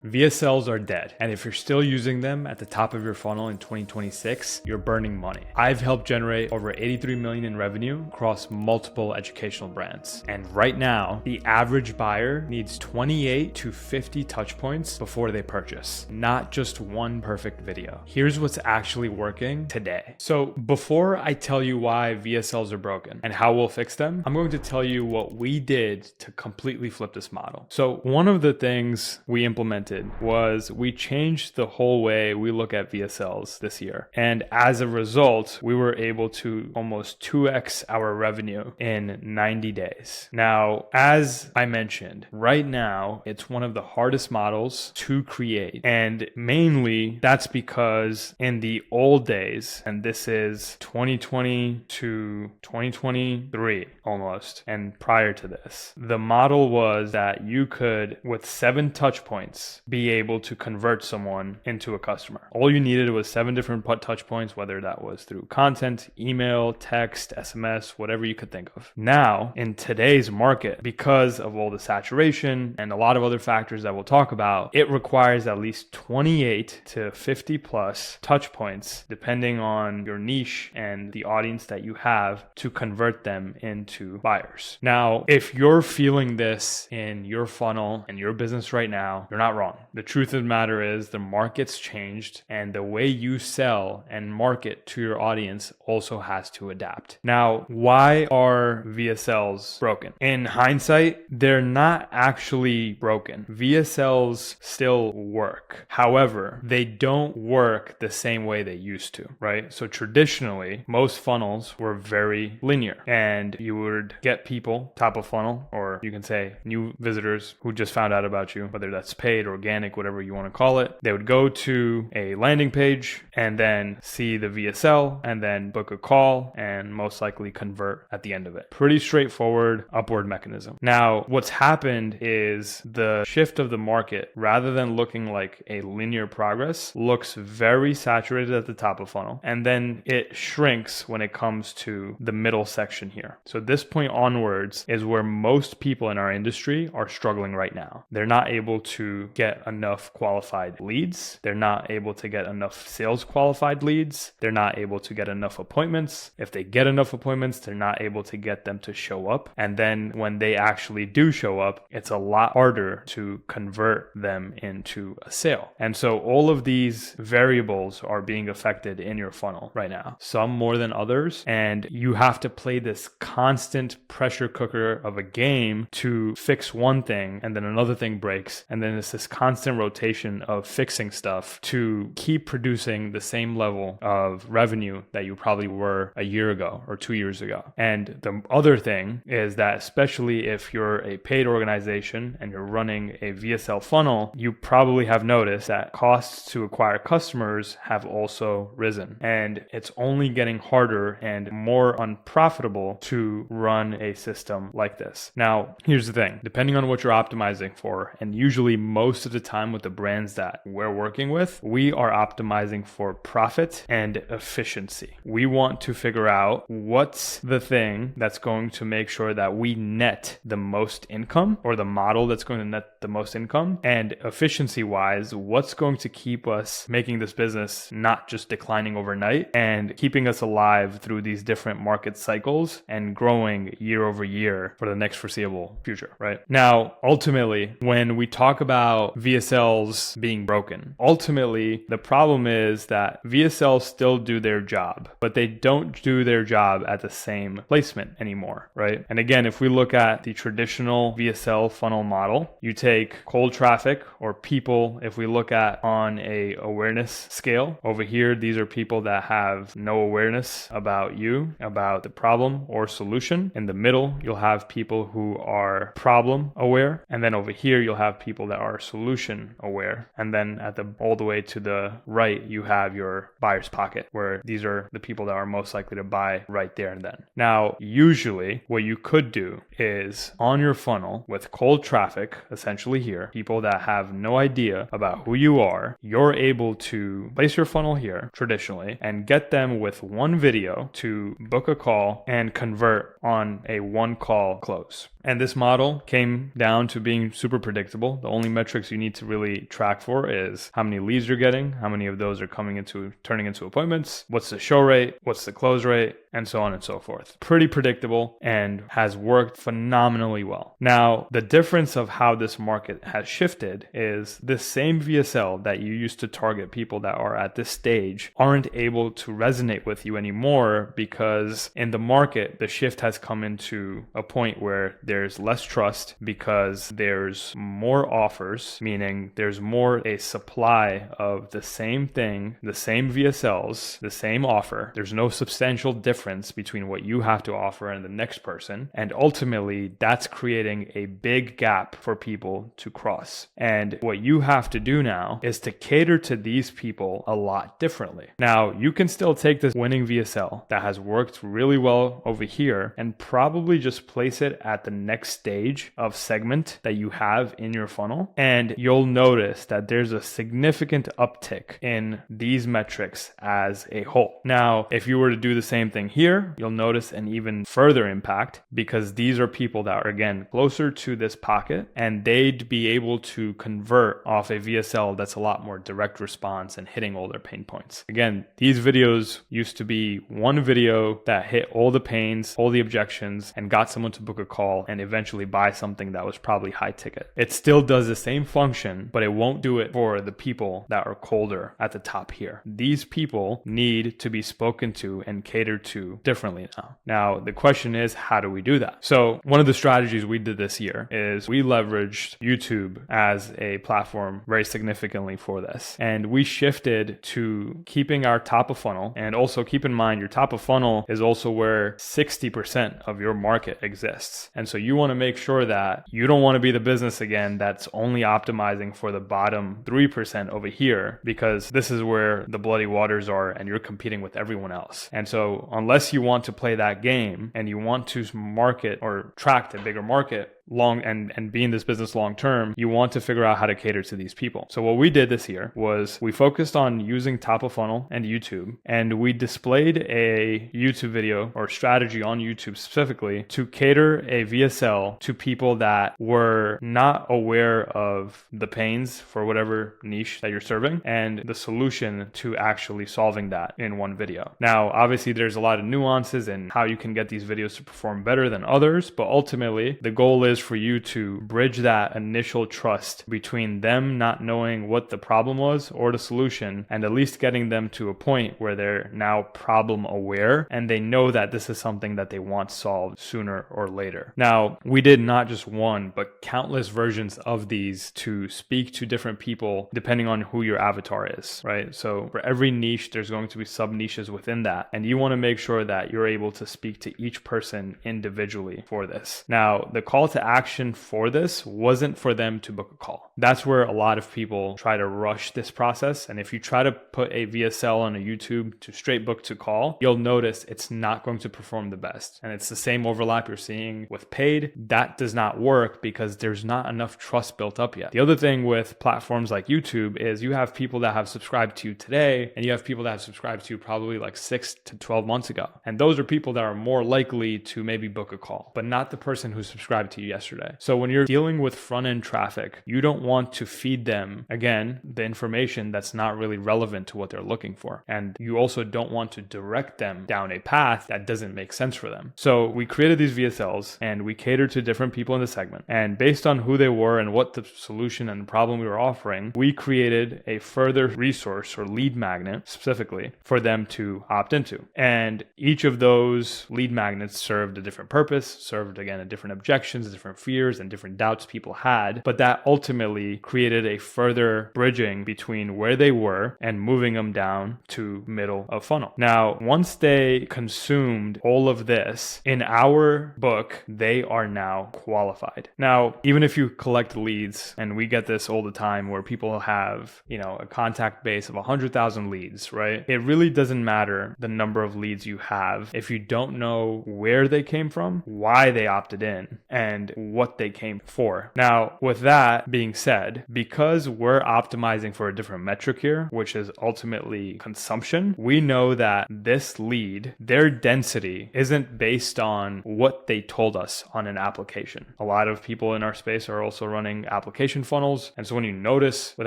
VSLs are dead, and if you're still using them at the top of your funnel in 2026, you're burning money. I've helped generate over 83 million in revenue across multiple educational brands. And right now, the average buyer needs 28 to 50 touch points before they purchase, not just one perfect video. Here's what's actually working today. So before I tell you why VSLs are broken and how we'll fix them, I'm going to tell you what we did to completely flip this model. So one of the things we implemented was we changed the whole way we look at VSLs this year. And as a result, we were able to almost 2x our revenue in 90 days. Now, as I mentioned, right now, it's one of the hardest models to create. And mainly that's because in the old days, and this is 2020 to 2023 almost, and prior to this, the model was that you could, with 7 touch points, be able to convert someone into a customer. All you needed was 7 different touch points, whether that was through content, email, text, SMS, whatever you could think of. Now, in today's market, because of all the saturation and a lot of other factors that we'll talk about, it requires at least 28 to 50 plus touch points, depending on your niche and the audience that you have, to convert them into buyers. Now, if you're feeling this in your funnel and your business right now, you're not wrong. The truth of the matter is the market's changed, and the way you sell and market to your audience also has to adapt. Now, why are VSLs broken? In hindsight, they're not actually broken. VSLs still work. However, they don't work the same way they used to, right? So traditionally, most funnels were very linear, and you would get people top of funnel, or you can say new visitors who just found out about you, whether that's paid, organic, whatever you want to call it. They would go to a landing page and then see the VSL and then book a call and most likely convert at the end of it. Pretty straightforward upward mechanism. Now, what's happened is the shift of the market, rather than looking like a linear progress, looks very saturated at the top of funnel, and then it shrinks when it comes to the middle section here. So this point onwards is where most people in our industry are struggling right now. They're not able to get enough qualified leads. They're not able to get enough sales qualified leads. They're not able to get enough appointments. If they get enough appointments, they're not able to get them to show up. And then when they actually do show up, it's a lot harder to convert them into a sale. And so all of these variables are being affected in your funnel right now, some more than others. And you have to play this constant pressure cooker of a game to fix one thing, and then another thing breaks. And then it's this constant rotation of fixing stuff to keep producing the same level of revenue that you probably were a year ago or 2 years ago. And the other thing is that, especially if you're a paid organization and you're running a VSL funnel, you probably have noticed that costs to acquire customers have also risen. And it's only getting harder and more unprofitable to run a system like this. Now, here's the thing. Depending on what you're optimizing for, and usually most of the time with the brands that we're working with, we are optimizing for profit and efficiency. We want to figure out what's the thing that's going to make sure that we net the most income, or the model that's going to net the most income, and efficiency wise, what's going to keep us making this business not just declining overnight and keeping us alive through these different market cycles and growing year over year for the next foreseeable future, right? Now, ultimately, when we talk about VSLs being broken, ultimately, the problem is that VSLs still do their job, but they don't do their job at the same placement anymore, right? And again, if we look at the traditional VSL funnel model, you take cold traffic, or people, if we look at on a awareness scale, over here, these are people that have no awareness about you, about the problem or solution. In the middle, you'll have people who are problem aware. And then over here, you'll have people that are solution aware. And then all the way to the right, you have your buyer's pocket, where these are the people that are most likely to buy right there and then. Now, usually what you could do is on your funnel with cold traffic, essentially here, people that have no idea about who you are, you're able to place your funnel here traditionally and get them with one video to book a call and convert on a one call close. And this model came down to being super predictable. The only metrics you need to really track for is how many leads you're getting, how many of those are turning into appointments, what's the show rate, what's the close rate, and so on and so forth. Pretty predictable and has worked phenomenally well. Now, the difference of how this market has shifted is this same VSL that you used to target people that are at this stage aren't able to resonate with you anymore, because in the market, the shift has come into a point where there's less trust because there's more offers, meaning there's more a supply of the same thing, the same VSLs, the same offer. There's no substantial difference between what you have to offer and the next person. And ultimately, that's creating a big gap for people to cross. And what you have to do now is to cater to these people a lot differently. Now, you can still take this winning VSL that has worked really well over here and probably just place it at the next stage of segment that you have in your funnel. And you'll notice that there's a significant uptick in these metrics as a whole. Now, if you were to do the same thing here, you'll notice an even further impact, because these are people that are, again, closer to this pocket, and they'd be able to convert off a VSL that's a lot more direct response and hitting all their pain points. Again, these videos used to be one video that hit all the pains, all the objections, and got someone to book a call and eventually buy something that was probably high ticket. It still does the same function, but it won't do it for the people that are colder at the top here. These people need to be spoken to and catered to differently now. Now, the question is, how do we do that? So one of the strategies we did this year is we leveraged YouTube as a platform very significantly for this. And we shifted to keeping our top of funnel. And also keep in mind, your top of funnel is also where 60% of your market exists. And so you want to make sure that you don't want to be the business again that's only optimizing for the bottom 3% over here, because this is where the bloody waters are and you're competing with everyone else. And so unless you want to play that game and you want to market or track a bigger market long and be in this business long term, you want to figure out how to cater to these people. So what we did this year was we focused on using top of funnel and YouTube, and we displayed a YouTube video or strategy on YouTube specifically to cater a VSL to people that were not aware of the pains for whatever niche that you're serving and the solution to actually solving that in one video. Now, obviously there's a lot of nuances in how you can get these videos to perform better than others, but ultimately the goal is for you to bridge that initial trust between them not knowing what the problem was or the solution, and at least getting them to a point where they're now problem aware and they know that this is something that they want solved sooner or later. Now, we did not just one, but countless versions of these to speak to different people depending on who your avatar is, right? So for every niche, there's going to be sub niches within that. And you want to make sure that you're able to speak to each person individually for this. Now, the call to action for this wasn't for them to book a call. That's where a lot of people try to rush this process. And if you try to put a VSL on a YouTube to straight book to call, you'll notice it's not going to perform the best. And it's the same overlap you're seeing with paid. That does not work because there's not enough trust built up yet. The other thing with platforms like YouTube is you have people that have subscribed to you today, and you have people that have subscribed to you probably like 6 to 12 months ago. And those are people that are more likely to maybe book a call, but not the person who subscribed to you yesterday. So when you're dealing with front-end traffic, you don't want to feed them, again, the information that's not really relevant to what they're looking for. And you also don't want to direct them down a path that doesn't make sense for them. So we created these VSLs and we catered to different people in the segment. And based on who they were and what the solution and the problem we were offering, we created a further resource or lead magnet specifically for them to opt into. And each of those lead magnets served a different purpose, served, again, a different objections, different fears and different doubts people had, but that ultimately created a further bridging between where they were and moving them down to middle of funnel. Now, once they consumed all of this, in our book, they are now qualified. Now, even if you collect leads, and we get this all the time where people have, a contact base of 100,000 leads, right? It really doesn't matter the number of leads you have if you don't know where they came from, why they opted in, and and what they came for. Now, with that being said, because we're optimizing for a different metric here, which is ultimately consumption, we know that this lead, their density isn't based on what they told us on an application. A lot of people in our space are also running application funnels. And so when you notice with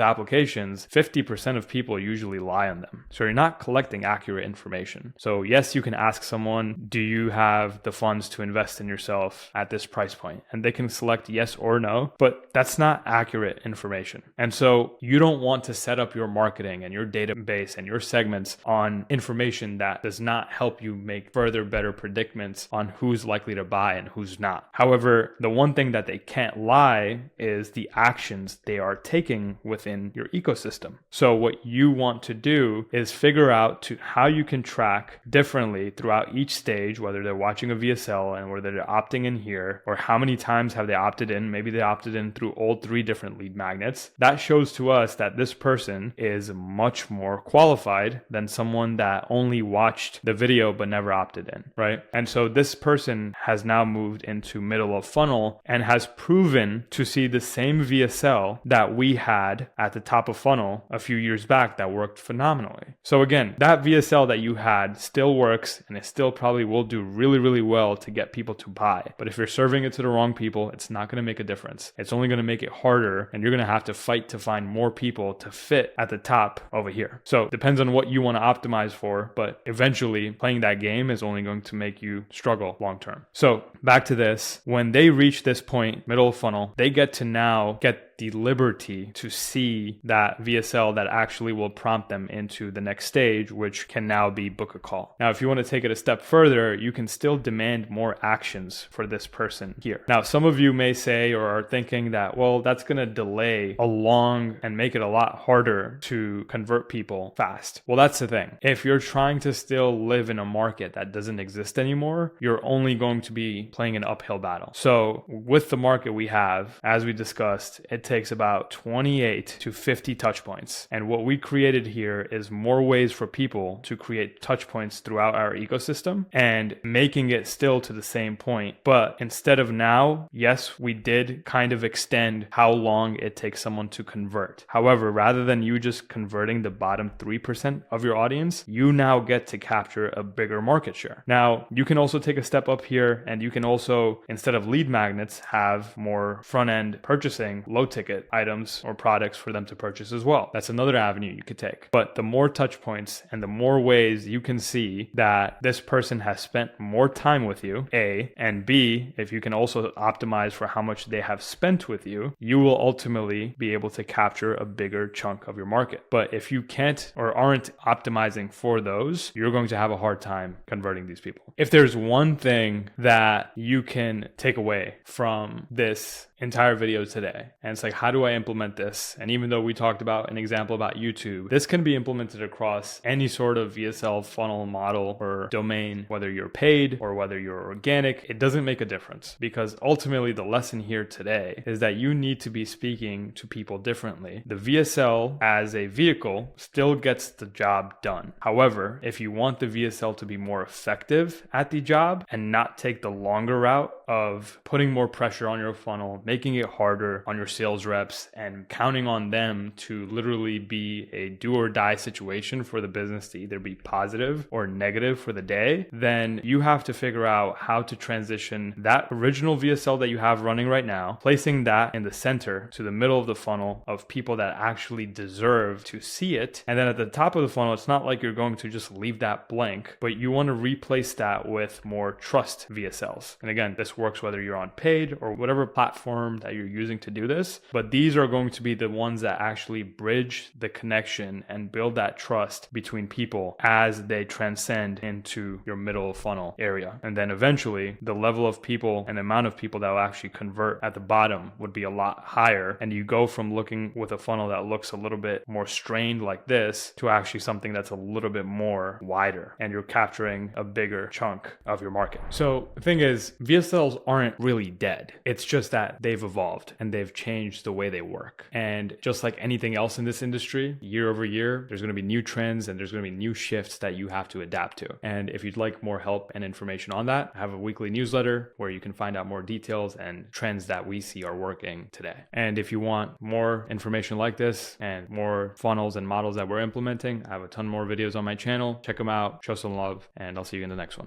applications, 50% of people usually lie on them. So you're not collecting accurate information. So yes, you can ask someone, do you have the funds to invest in yourself at this price point? And they can select yes or no, but that's not accurate information. And so you don't want to set up your marketing and your database and your segments on information that does not help you make further better predicaments on who's likely to buy and who's not. However, the one thing that they can't lie is the actions they are taking within your ecosystem. So what you want to do is figure out how you can track differently throughout each stage, whether they're watching a VSL and whether they're opting in here, or how many times have they opted in. Maybe they opted in through all 3 different lead magnets. That shows to us that this person is much more qualified than someone that only watched the video but never opted in, right? And so this person has now moved into middle of funnel and has proven to see the same VSL that we had at the top of funnel a few years back that worked phenomenally. So again, that VSL that you had still works, and it still probably will do really, really well to get people to buy. But if you're serving it to the wrong people, it's not going to make a difference. It's only going to make it harder, and you're going to have to fight to find more people to fit at the top over here. So it depends on what you want to optimize for, but eventually playing that game is only going to make you struggle long term. So back to this, when they reach this point, middle of funnel, they get to now get the liberty to see that VSL that actually will prompt them into the next stage, which can now be book a call. Now, if you want to take it a step further, you can still demand more actions for this person here. Now, some of you may say or are thinking that, well, that's going to delay along and make it a lot harder to convert people fast. Well, that's the thing. If you're trying to still live in a market that doesn't exist anymore, you're only going to be playing an uphill battle. So with the market we have, as we discussed, it takes about 28 to 50 touch points. And what we created here is more ways for people to create touch points throughout our ecosystem and making it still to the same point. But instead of now, yes, we did kind of extend how long it takes someone to convert. However, rather than you just converting the bottom 3% of your audience, you now get to capture a bigger market share. Now, you can also take a step up here, and you can also, instead of lead magnets, have more front-end purchasing, low ticket items or products for them to purchase as well. That's another avenue you could take. But the more touch points and the more ways you can see that this person has spent more time with you, A, and B, if you can also optimize for how much they have spent with you, you will ultimately be able to capture a bigger chunk of your market. But if you can't or aren't optimizing for those, you're going to have a hard time converting these people. If there's one thing that you can take away from this entire video today, and it's like, how do I implement this? And even though we talked about an example about YouTube, this can be implemented across any sort of VSL funnel model or domain, whether you're paid or whether you're organic. It doesn't make a difference, because ultimately the lesson here today is that you need to be speaking to people differently. The VSL as a vehicle still gets the job done. However, if you want the VSL to be more effective at the job and not take the longer route of putting more pressure on your funnel, making it harder on your sales reps, and counting on them to literally be a do or die situation for the business to either be positive or negative for the day, then you have to figure out how to transition that original VSL that you have running right now, placing that in the center to the middle of the funnel of people that actually deserve to see it. And then at the top of the funnel, it's not like you're going to just leave that blank, but you want to replace that with more trust VSLs. And again, this works whether you're on paid or whatever platform that you're using to do this, but these are going to be the ones that actually bridge the connection and build that trust between people as they transcend into your middle funnel area. And then eventually the level of people and amount of people that will actually convert at the bottom would be a lot higher. And you go from looking with a funnel that looks a little bit more strained like this to actually something that's a little bit more wider, and you're capturing a bigger chunk of your market. So the thing is, VSLs aren't really dead. It's just that they've evolved and they've changed change the way they work. And just like anything else in this industry, year over year, there's going to be new trends and there's going to be new shifts that you have to adapt to. And if you'd like more help and information on that, I have a weekly newsletter where you can find out more details and trends that we see are working today. And if you want more information like this and more funnels and models that we're implementing, I have a ton more videos on my channel. Check them out, show some love, and I'll see you in the next one.